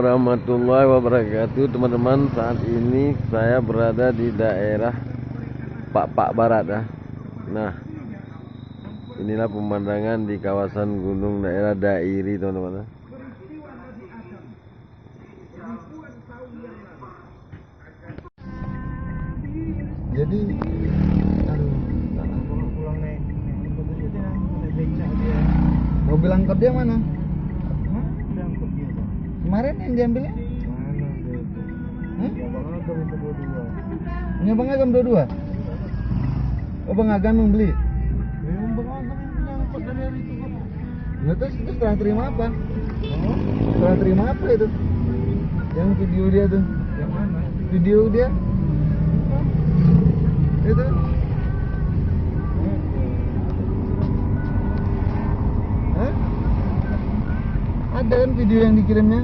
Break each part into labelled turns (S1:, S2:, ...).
S1: warahmatullahi wabarakatuh, teman-teman. Saat ini saya berada di daerah Pak Barat ya. Nah, inilah pemandangan di kawasan gunung daerah Dairi, teman-teman.
S2: Jadi pulang naik mobil angkot dia mana? Kemarin yang diambilnya? Ini Bang Agam 22? Oh, Bang Agam yang beli? Bang Agam yang angkot dari hari itu kok. Nah, terus setelah terima apa? Setelah terima apa itu? Yang video dia tuh? Yang mana? Video dia? Itu? Hah? Ada kan video yang dikirimnya?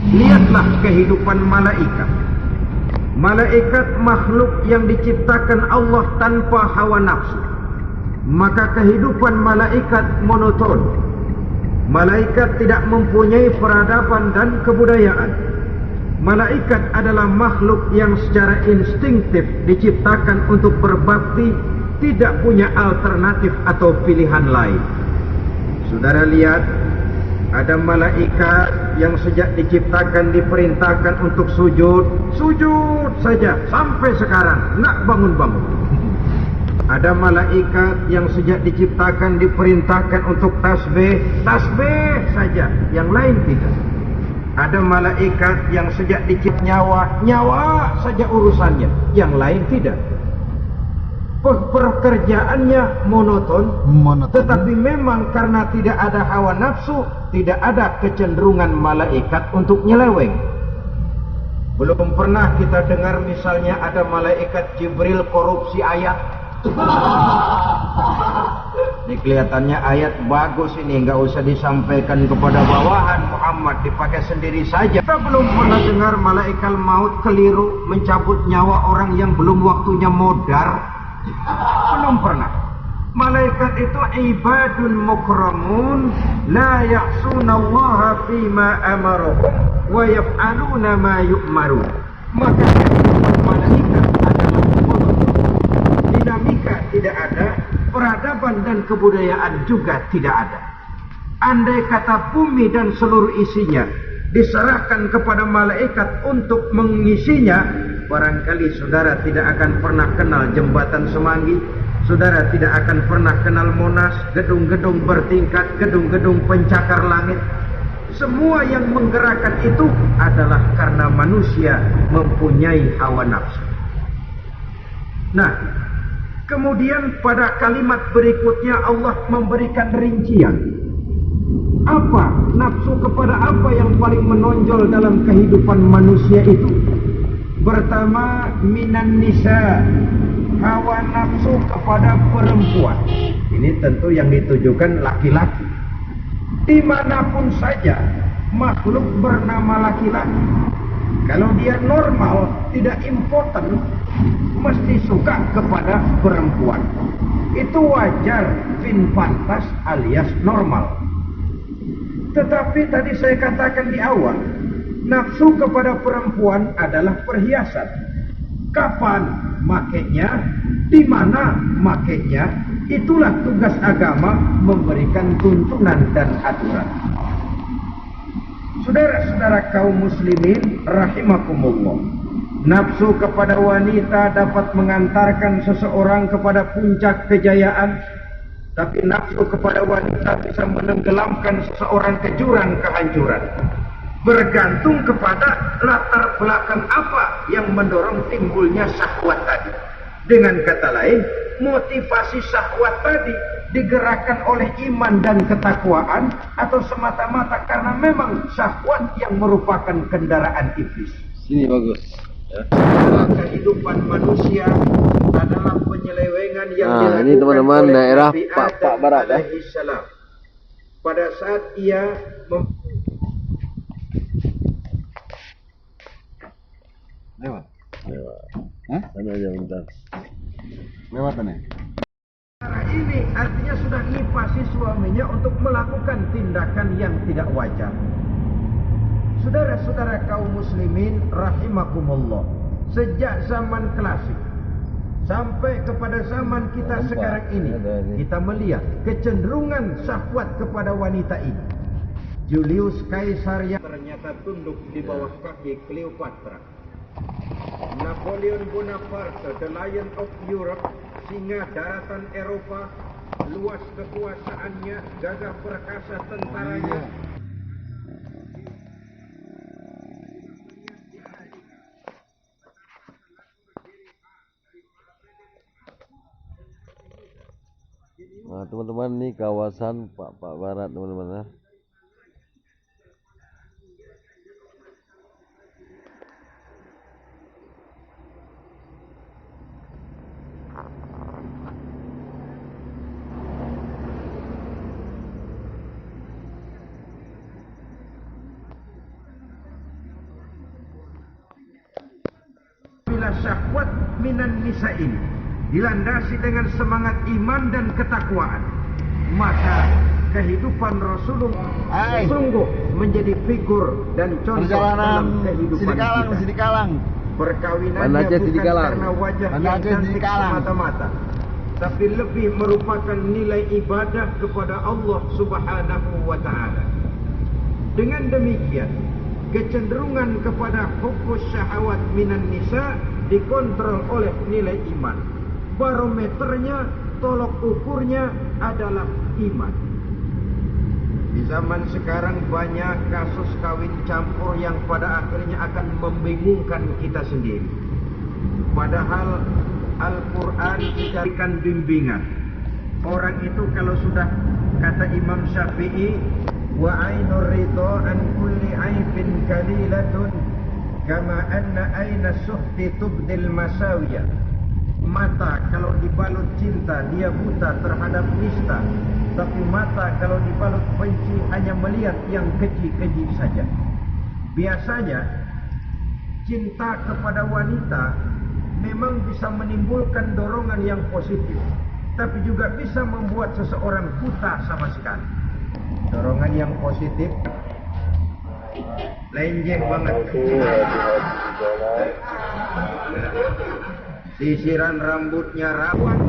S3: Lihatlah kehidupan malaikat. Malaikat makhluk yang diciptakan Allah tanpa hawa nafsu. Maka kehidupan malaikat monoton. Malaikat tidak mempunyai peradaban dan kebudayaan. Malaikat adalah makhluk yang secara instinktif diciptakan untuk berbakti, tidak punya alternatif atau pilihan lain. Saudara lihat, ada malaikat yang sejak diciptakan diperintahkan untuk sujud saja sampai sekarang nggak bangun-bangun. Ada malaikat yang sejak diciptakan diperintahkan untuk tasbih saja, yang lain tidak. Ada malaikat yang sejak diciptakan nyawa saja urusannya, yang lain tidak. Pekerjaannya monoton, tetapi memang karena tidak ada hawa nafsu, tidak ada kecenderungan malaikat untuk nyeleweng. Belum pernah kita dengar misalnya ada malaikat Jibril korupsi ayat. Ini kelihatannya ayat bagus ini, nggak usah disampaikan kepada bawahan Muhammad, dipakai sendiri saja. Kita belum pernah dengar malaikat maut keliru mencabut nyawa orang yang belum waktunya modar. Belum pernah. Malaikat itu ibadun mukramun, la ya'sunallaha fima amarahum wa yaf'aluna ma yu'marun. Maka malaikat adalah monoton. Dinamika tidak ada, peradaban dan kebudayaan juga tidak ada. Andai kata bumi dan seluruh isinya diserahkan kepada malaikat untuk mengisinya, barangkali saudara tidak akan pernah kenal jembatan Semanggi, saudara tidak akan pernah kenal Monas, gedung-gedung bertingkat, gedung-gedung pencakar langit. Semua yang menggerakkan itu adalah karena manusia mempunyai hawa nafsu. Nah, kemudian pada kalimat berikutnya Allah memberikan rincian. Apa nafsu kepada apa yang paling menonjol dalam kehidupan manusia itu? Pertama, minan nisa, hawa nafsu kepada perempuan. Ini tentu yang ditujukan laki-laki. Dimanapun saja makhluk bernama laki-laki, kalau dia normal, tidak impoten, mesti suka kepada perempuan. Itu wajar, fin pantas alias normal. Tetapi tadi saya katakan di awal, nafsu kepada perempuan adalah perhiasan. Kapan makainya, di mana makainya, itulah tugas agama memberikan tuntunan dan aturan. Saudara-saudara kaum muslimin rahimakumullah, nafsu kepada wanita dapat mengantarkan seseorang kepada puncak kejayaan, tapi nafsu kepada wanita bisa menenggelamkan seseorang ke jurang kehancuran. Bergantung kepada latar belakang apa yang mendorong timbulnya syahwat tadi. Dengan kata lain, motivasi syahwat tadi digerakkan oleh iman dan ketakwaan, atau semata-mata karena memang syahwat yang merupakan kendaraan iblis.
S1: Sini bagus ya.
S3: Kehidupan manusia adalah penyelewengan yang dilakukan
S1: ini teman-teman
S3: oleh
S1: daerah
S3: Nabi
S1: Pak
S3: Adam
S1: Barat ya.
S3: alaihissalam. Pada saat ia
S2: Lewat.
S1: Hah? Sana aja bentar.
S2: Lewatannya.
S3: cara ini artinya sudah ngipasi suaminya untuk melakukan tindakan yang tidak wajar. Saudara-saudara kaum muslimin rahimakumullah, sejak zaman klasik sampai kepada zaman kita sekarang ini, kita melihat kecenderungan syahwat kepada wanita ini. Julius Caesar yang ternyata tunduk di bawah kaki Cleopatra. Napoleon Bonaparte, the Lion of Europe, singa daratan Eropa, luas kekuasaannya, gagah perkasa tentaranya.
S1: Nah teman-teman, ini kawasan Pak Barat teman-teman ya.
S3: Bila syahwat minan nisa ini dilandasi dengan semangat iman dan ketakwaan, maka kehidupan Rasulullah sungguh menjadi figur dan contoh dalam kehidupan kita.
S2: Masih dikalang.
S3: Perkawinannya bukan karena wajah yang cantik semata-mata, tapi lebih merupakan nilai ibadah kepada Allah Subhanahu wa Ta'ala. Dengan demikian, kecenderungan kepada hubbus syahwat minan nisa dikontrol oleh nilai iman. Barometernya, tolok ukurnya adalah iman. Di zaman sekarang banyak kasus kawin campur yang pada akhirnya akan membingungkan kita sendiri. Padahal Al-Quran memberikan bimbingan. Orang itu kalau sudah, kata Imam Syafi'i, wa ainur ridha an kulli aibin kalilatun kama anna aina suhti tubdil masawiyah. Mata kalau dibalut cinta dia buta terhadap nista, tapi mata kalau dibalut benci hanya melihat yang keji-keji saja. Biasanya cinta kepada wanita memang bisa menimbulkan dorongan yang positif, tapi juga bisa membuat seseorang buta sama sekali. Dorongan yang positif lenjeh banget. Sisiran rambutnya rawan.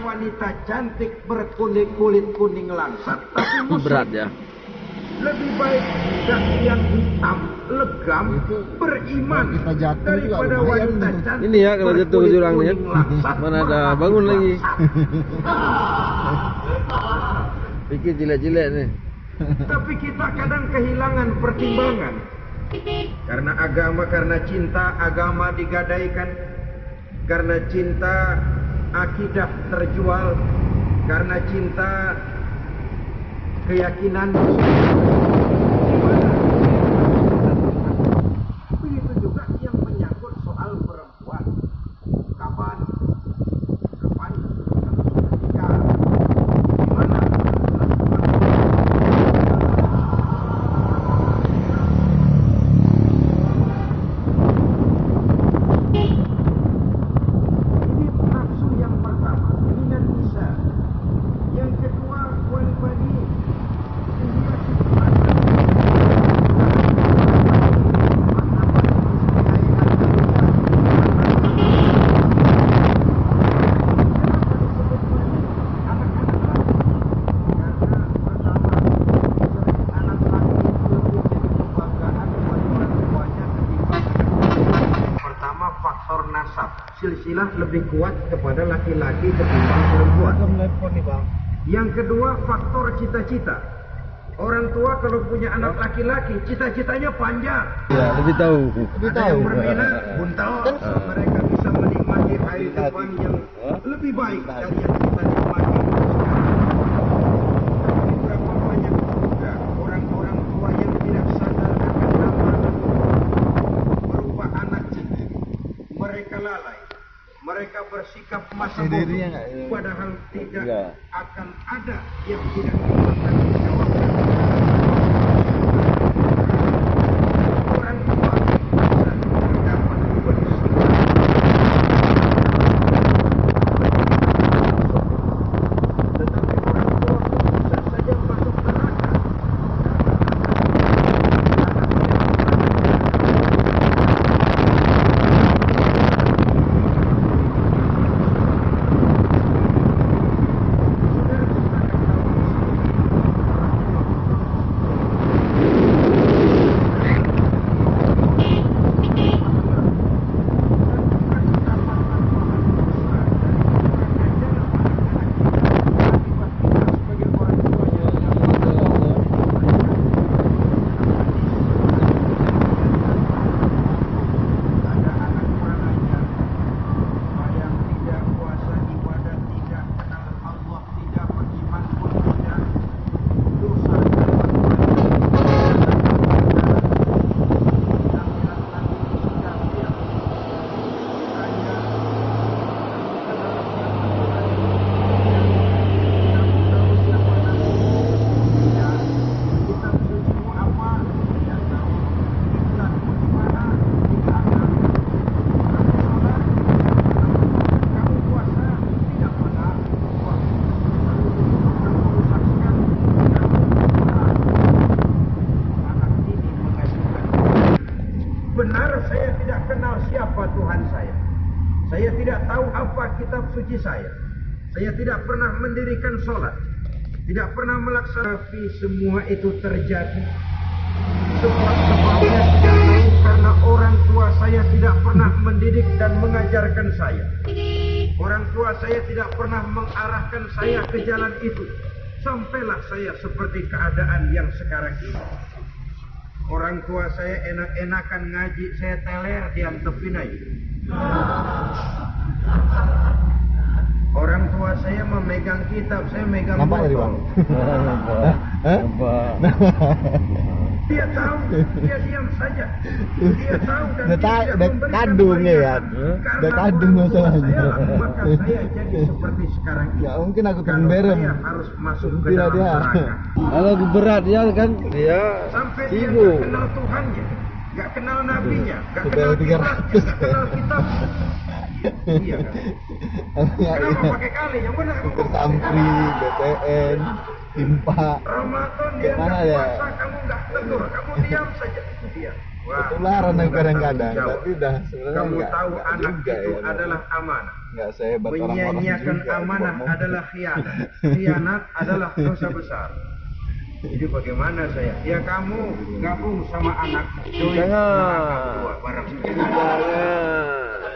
S3: Wanita cantik berkulit kuning langsat, tapi
S1: Berat ya.
S3: lebih baik yang hitam legam beriman daripada wanita cantik.
S1: Ini ya kalau jatuh ke jurang nih, mana ada bangun lagi. Pikir jelek-jelek nih.
S3: Tapi kita kadang kehilangan pertimbangan. Karena agama, karena cinta agama digadaikan. Karena cinta akidah terjual, karena cinta keyakinan. Begitu juga yang menyangkut soal perempuan. Kapan nikah, gimana? Silsilah lebih kuat kepada laki-laki ketimbang perempuan. Yang kedua, faktor cita-cita. Orang tua kalau punya anak laki-laki, cita-citanya panjang.
S1: Ya, lebih tahu.
S3: Ada yang berminat, buntal, mereka bisa menikmati hari depan yang lebih baik dari yang kita nikmati sekarang. Tapi berapa banyak juga orang-orang tua yang tidak sadar akan nama berupa anak mereka lalai Mereka bersikap masa
S2: Si
S3: bodoh,
S2: dirinya nggak, ya?
S3: padahal tidak
S1: Nggak.
S3: akan ada yang tidak dipertanggungjawabkan. Orang tua dapat bersikap, tetapi orang tua bisa saja masuk neraka. Ada anak kurang ajar yang tidak puasa ibadah, tidak kenal Allah, tidak beriman pun tidak, dosa benar, saya tidak kenal siapa Tuhan saya. Saya tidak tahu apa kitab suci saya. Saya tidak pernah mendirikan sholat, tidak pernah melaksanakan. Tapi semua itu terjadi sebab-sebabnya tidak tahu, karena orang tua saya tidak pernah mendidik dan mengajarkan saya. Orang tua saya tidak pernah mengarahkan saya ke jalan itu. Sampailah saya seperti keadaan yang sekarang ini. Orang tua saya enak-enakan ngaji, saya teler diantepin aja. Orang tua saya memegang kitab, saya megang
S2: Nampak tadi,
S3: botol.
S2: Bang? Hah?
S3: Dia tahu, dia diam saja. Dia tahu dan dia tidak
S2: Udah
S3: memberikan
S2: kadung ya
S3: peringatan.
S2: kan?
S3: Karena
S2: Udah kadung
S3: orang tua
S2: masalahnya.
S3: saya, maka saya jadi seperti sekarang ini.
S2: Ya mungkin aku
S3: Kalau
S2: terberem.
S3: saya harus masuk ke
S2: Tidak
S3: dalam
S2: dia.
S3: neraka.
S1: Kalau berat dia kan dia
S3: Sampai dia
S1: sibuk.
S3: nggak kenal Tuhannya, nggak kenal nabinya, nggak kenal
S2: Sudah 300.
S3: kitabnya, nggak kenal kitabnya. Iya kan?
S2: Ya,
S3: Kenapa
S2: iya.
S3: pakai kali? Yang benar kamu
S2: Kesampri, BTN, Timpa.
S3: Ramadan dia
S2: Gimana
S3: nggak
S2: ya?
S3: puasa, kamu nggak tegur, kamu diam saja. Iya. Wah,
S2: Ketularan
S3: nggak
S2: kadang-kadang,
S3: tanggung jawab.
S2: tapi udah sebenarnya
S3: Kamu
S2: nggak-
S3: tahu
S2: nggak
S3: anak
S2: juga
S3: itu
S2: ya,
S3: adalah amanah.
S2: Nggak sehebat orang-orang
S3: Menyia-nyiakan
S2: juga,
S3: amanah
S2: ngomong.
S3: adalah khianat. Khianat adalah dosa besar. Jadi bagaimana saya? Ya kamu gabung sama anakmu. Join
S1: Jangan.
S3: neraka gua bareng.
S1: Jangan.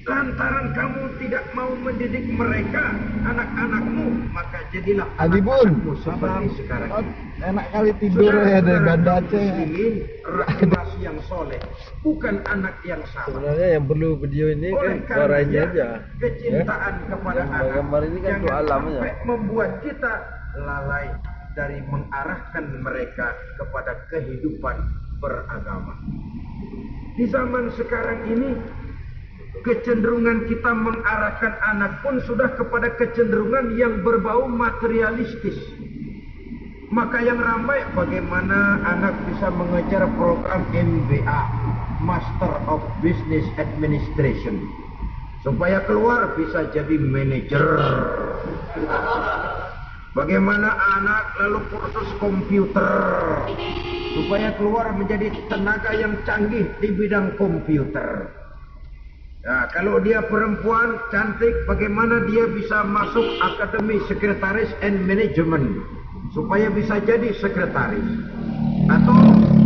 S3: Lantaran kamu tidak mau mendidik mereka, anak-anakmu, maka jadilah
S2: Adi Bun,
S3: anak-anakmu seperti sekarang
S2: Oh,
S3: ini.
S2: enak kali tidur ya dari Banda Aceh.
S3: Muslimin, rakyat yang soleh, bukan anak yang salah.
S1: Sebenarnya yang perlu video ini kan
S3: Oleh
S1: suaranya
S3: karenanya,
S1: aja.
S3: kecintaan kepada anak
S1: Gambar ini kan untuk
S3: jangan
S1: alamnya.
S3: sampai membuat kita lalai dari mengarahkan mereka kepada kehidupan beragama. Di zaman sekarang ini, kecenderungan kita mengarahkan anak pun sudah kepada kecenderungan yang berbau materialistis. Maka yang ramai bagaimana anak bisa mengejar program MBA, Master of Business Administration, supaya keluar bisa jadi manajer. Bagaimana anak lalu kursus komputer, supaya keluar menjadi tenaga yang canggih di bidang komputer. Nah, kalau dia perempuan cantik, bagaimana dia bisa masuk Akademi Sekretaris and Management supaya bisa jadi sekretaris? Atau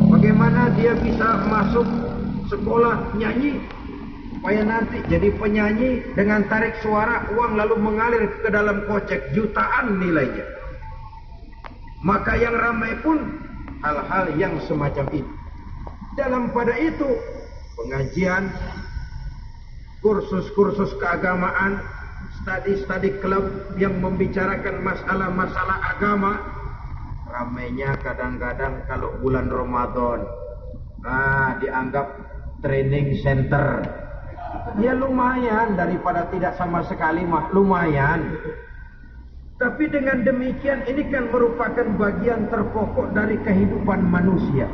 S3: bagaimana dia bisa masuk sekolah nyanyi supaya nanti jadi penyanyi dengan tarik suara uang lalu mengalir ke dalam kocek jutaan nilainya? Maka yang ramai pun hal-hal yang semacam itu. Dalam pada itu pengajian, kursus-kursus keagamaan, studi-studi klub yang membicarakan masalah-masalah agama, ramainya kadang-kadang kalau bulan Ramadan, dianggap training center, Ya lumayan, daripada tidak sama sekali mah lumayan. Tapi dengan demikian ini kan merupakan bagian terpokok dari kehidupan manusia.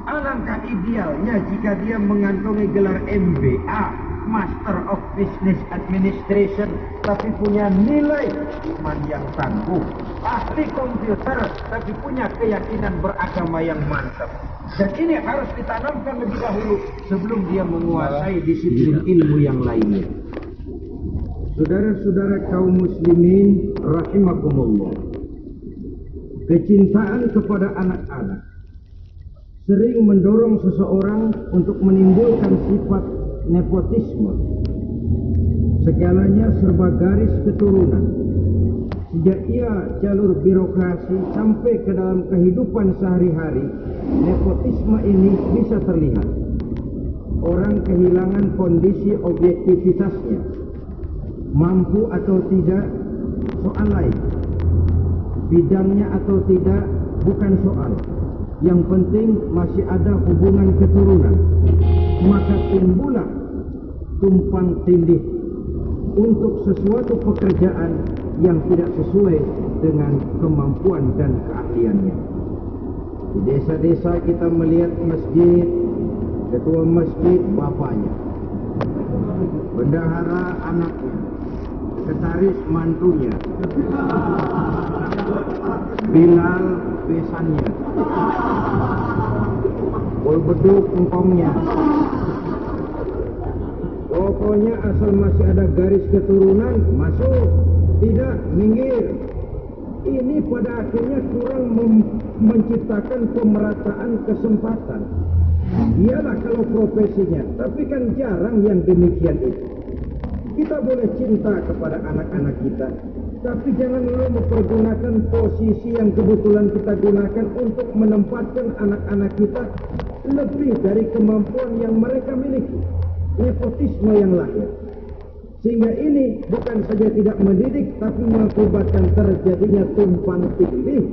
S3: Alangkah idealnya jika dia mengantongi gelar MBA, Master of Business Administration, tapi punya nilai iman yang tangguh, ahli komputer, tapi punya keyakinan beragama yang mantap. Dan ini harus ditanamkan lebih dahulu sebelum dia menguasai disiplin ilmu yang lainnya. Saudara-saudara kaum muslimin rahimakumullah, kecintaan kepada anak-anak sering mendorong seseorang untuk menimbulkan sifat nepotisme. Segalanya serba garis keturunan. Sejak ia jalur birokrasi sampai ke dalam kehidupan sehari-hari, nepotisme ini bisa terlihat. Orang kehilangan kondisi objektivitasnya. Mampu atau tidak, soal lain. Bidangnya atau tidak, bukan soal. Yang penting masih ada hubungan keturunan. Maka timbullah tumpang tindih untuk sesuatu pekerjaan yang tidak sesuai dengan kemampuan dan keahliannya. Di desa-desa kita melihat masjid, ketua masjid bapaknya, bendahara anaknya, sekretaris mantunya, Bilal besannya, beduk engkongnya. Pokoknya asal masih ada garis keturunan, masuk. Tidak, minggir. Ini pada akhirnya kurang menciptakan pemerataan kesempatan. Iyalah kalau profesinya, tapi kan jarang yang demikian itu. Kita boleh cinta kepada anak-anak kita, tapi jangan lalu mempergunakan posisi yang kebetulan kita gunakan untuk menempatkan anak-anak kita lebih dari kemampuan yang mereka miliki. Nepotisme yang lahir. Sehingga ini bukan saja tidak mendidik, tapi mengakibatkan terjadinya tumpang tindih.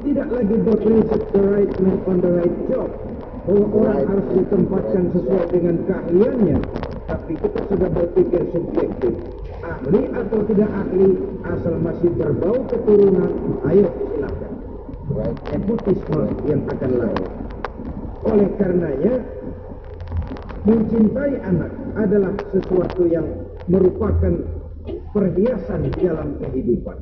S3: Tidak lagi berprinsip the right man on the right job, bahwa orang harus ditempatkan sesuai dengan keahliannya, tapi kita sudah berpikir subjektif. Ahli atau tidak ahli, asal masih berbau keturunan, ayo silakan. Nepotisme yang akan lahir. Oleh karenanya, mencintai anak adalah sesuatu yang merupakan perhiasan dalam kehidupan.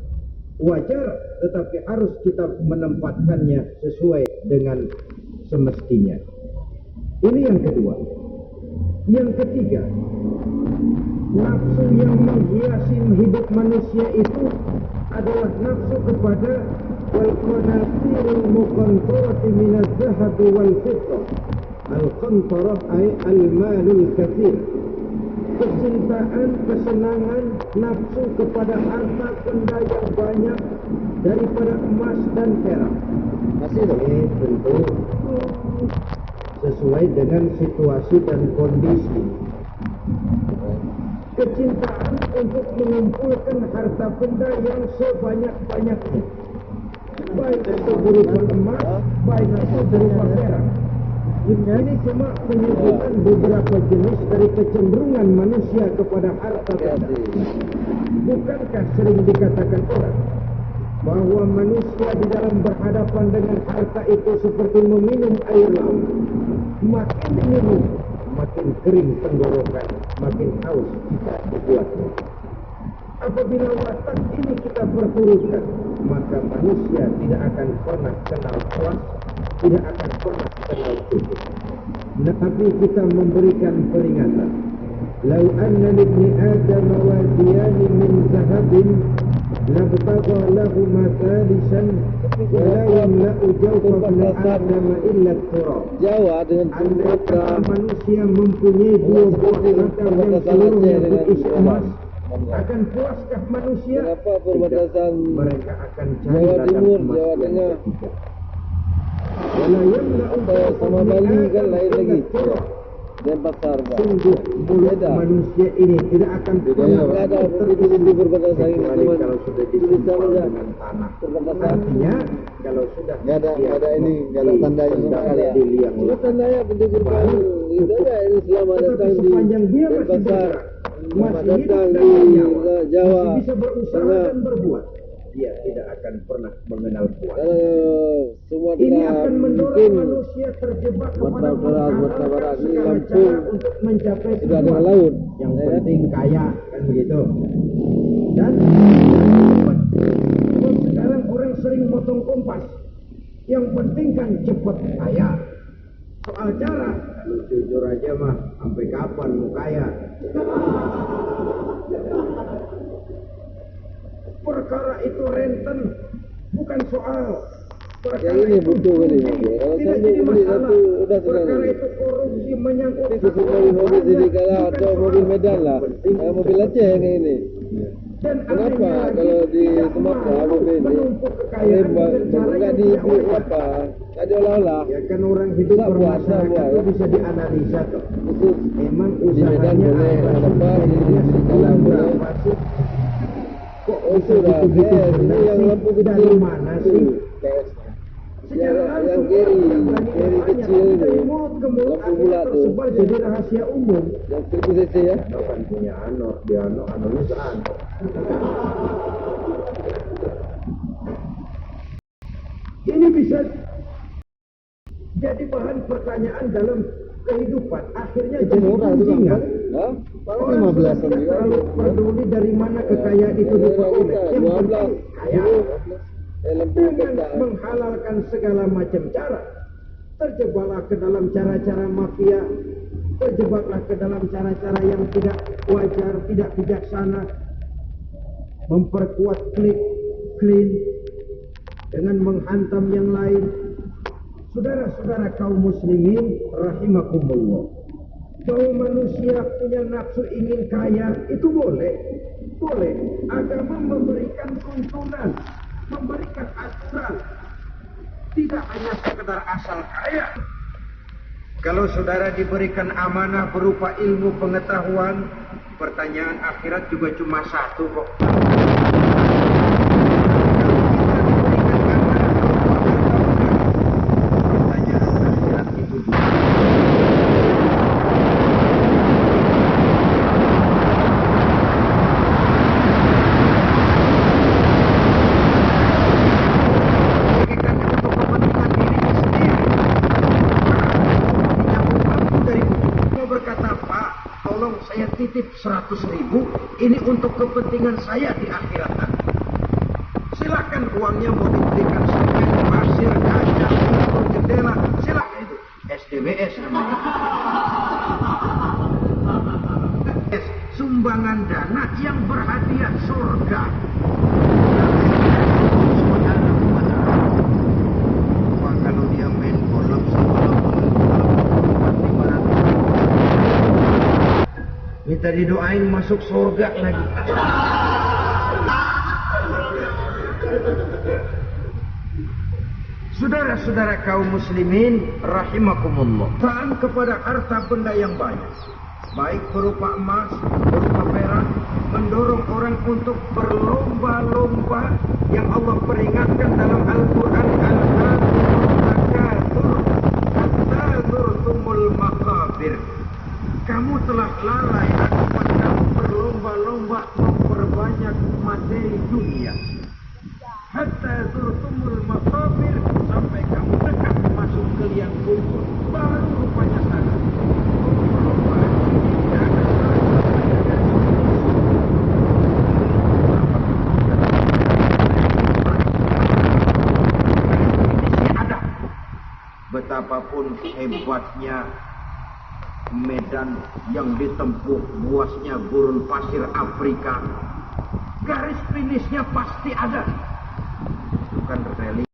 S3: Wajar, tetapi harus kita menempatkannya sesuai dengan semestinya. Ini yang kedua. Yang ketiga, nafsu yang menghiasi hidup manusia itu adalah nafsu kepada wal-qanatirul muqantarati minaz zahabi wal fiddah. Al-qantarah ay al-malul kathir. Kecintaan, kesenangan, nafsu kepada harta benda yang banyak daripada emas dan perak. Masih tentu sesuai dengan situasi dan kondisi. Kecintaan untuk mengumpulkan harta benda yang sebanyak-banyaknya, baik itu berupa emas, baik itu berupa perak. Ini cuma menyebutkan beberapa jenis dari kecenderungan manusia kepada harta benda. Bukankah sering dikatakan orang bahwa manusia di dalam berhadapan dengan harta itu seperti meminum air laut. Makin diminum, makin kering tenggorokan, makin haus kita dibuatnya. Apabila watak ini kita perturutkan, maka manusia tidak akan pernah kenal puas, tidak akan pernah kenal cukup. Nabi kita memberikan peringatan. Lau anna libni Adam wadiyan min zahabin labtagha lahu mathalisan wa la yamla'u jawfa ibn Adam illa turab.
S1: Jawa dengan
S3: Andai manusia mempunyai dua buah mata yang seluruhnya berisi emas, akan puaskah manusia?
S1: Kenapa perbatasan
S3: Mereka akan cari
S1: Jawa
S3: ladang
S1: Timur,
S3: emas
S1: Jawa
S3: yang
S1: Tengah,
S3: ketiga. Wala yamla'u jawfa
S1: sama
S3: ibn
S1: Bali kan
S3: Adam
S1: lain
S3: illa
S1: lagi.
S3: turab.
S1: Denpasar, Pak.
S3: Sungguh mulut manusia ini tidak akan pernah
S1: Nggak ada begitu berbatasan ini,
S3: kecuali
S1: cuman
S3: kalau sudah
S1: tulisan
S3: disumpah
S1: aja.
S3: dengan tanah.
S1: Berbatasan.
S3: Artinya kalau sudah
S2: Nggak ada ini, nggak ada tandanya sama sekali.
S3: di liang
S1: Cuma tandanya penting berbau. Itu aja ini selama
S3: Tetapi
S1: datang di
S3: sepanjang dia masih
S1: Denpasar,
S3: bergerak,
S1: selama
S3: masih
S1: datang
S3: hidup
S1: di
S3: dan bernyawa,
S1: Jawa,
S3: masih bisa berusaha
S1: Tengah.
S3: dan berbuat, dia tidak akan pernah mengenal puas.
S1: Kalau
S3: Ini
S1: Sumatera
S3: akan mendorong
S1: mungkin
S3: manusia terjebak
S1: Sumatera
S3: kepada
S1: Utara, Sumatera Barat, ini
S3: segala
S1: Lampung
S3: cara untuk mencapai
S1: sudah ada
S3: tujuan.
S1: laut.
S3: Yang
S1: Ya kan?
S3: penting kaya, kan begitu. Dan sebab sekarang orang sering motong kompas. Yang penting kan cepat kaya. Soal cara, kalau jujur aja mah, sampai kapan mau kaya? Perkara itu renten, bukan soal.
S1: Yang ini butuh kali mobil. Kalau
S3: Tidak
S1: saya
S3: jadi
S1: beli
S3: masalah.
S1: satu udah
S3: Perkara
S1: senang.
S3: itu korupsi menyangkut
S1: Ini khusus mobil Sidikala atau mobil Medan lah. Mobil Aceh yang ini.
S3: dan
S1: Kenapa
S3: anehnya lagi,
S1: kalau di
S3: tidak
S1: Sumatera
S3: mau
S1: mobil ini
S3: menumpuk kekayaan dengan cara
S1: nggak
S3: yang
S1: di
S3: tidak wajar.
S1: apa? Nggak diolah-olah.
S3: Ya kan orang hidup
S1: Nggak buat,
S3: bermasyarakat
S1: nggak
S3: itu
S1: buat.
S3: bisa dianalisa tuh.
S1: Khusus
S3: Emang
S1: di Medan
S3: usahanya
S1: boleh,
S3: apa sih?
S1: apa di
S3: Gajinya
S1: Sidikala
S3: sebulan
S1: boleh.
S3: berapa sih? Kok
S1: Oh
S3: bisa
S1: sudah,
S3: gitu-gitu
S1: ini
S3: benar
S1: yang
S3: sih?
S1: lampu kecil.
S3: Dari mana sih?
S1: Yang
S3: Langsung
S1: kiri,
S3: orang yang
S1: kiri
S3: berani
S1: kecil
S3: bertanya, dari
S1: itu.
S3: mulut ke mulut
S1: Lampu
S3: akhirnya
S1: bulat tuh.
S3: tersebar jadi rahasia umum.
S1: Yang 1000 cc ya.
S3: Kan punya anor, dia anornya seanor. Ini bisa jadi bahan pertanyaan dalam kehidupan. Akhirnya jadi
S2: murah itu, Bang.
S3: gunjingan.
S1: Hah?
S2: Paling
S3: Orang
S2: 15-an
S3: tidak
S2: juga.
S3: terlalu peduli dari mana kekayaan itu
S1: Ya,
S3: diperoleh.
S1: kita
S3: Yang
S1: 12,
S3: penting kaya.
S1: 10, lampu
S3: Dengan
S1: peta.
S3: menghalalkan segala macam cara, terjebaklah ke dalam cara-cara mafia, terjebaklah ke dalam cara-cara yang tidak wajar, tidak bijaksana, memperkuat clean dengan menghantam yang lain. Saudara-saudara kaum muslimin rahimakumullah, bahwa manusia punya nafsu ingin kaya itu boleh. Agama memberikan tuntunan, memberikan aturan, tidak hanya sekedar asal kaya. Kalau saudara diberikan amanah berupa ilmu pengetahuan, pertanyaan akhirat juga cuma satu kok. Saya titip 100.000 ini untuk kepentingan saya di akhirat nanti. Silakan uangnya mau diberikan sebagai pasir, kaca, pintu, jendela, silakan itu SDBS namanya. Sumbangan dana yang berhadiah surga. Wah, kalau dia main bola minta didoain masuk surga lagi. Saudara-saudara kaum muslimin rahimakumullah, taat kepada harta benda yang banyak, baik berupa emas, berupa perak, mendorong orang untuk berlomba-lomba yang Allah peringatkan dalam Al-Quran, Al-Takatsur maqabir. Kamu telah lalai akibat kamu berlomba-lomba memperbanyak materi dunia. Hatta zurtumul maqabir, sampai kamu dekat masuk ke liang kubur, baru rupanya sadar. Perlombaan ini tidak ada ada. Betapapun hebatnya medan yang ditempuh, luasnya gurun pasir Afrika, garis finishnya pasti ada. Bukan rally.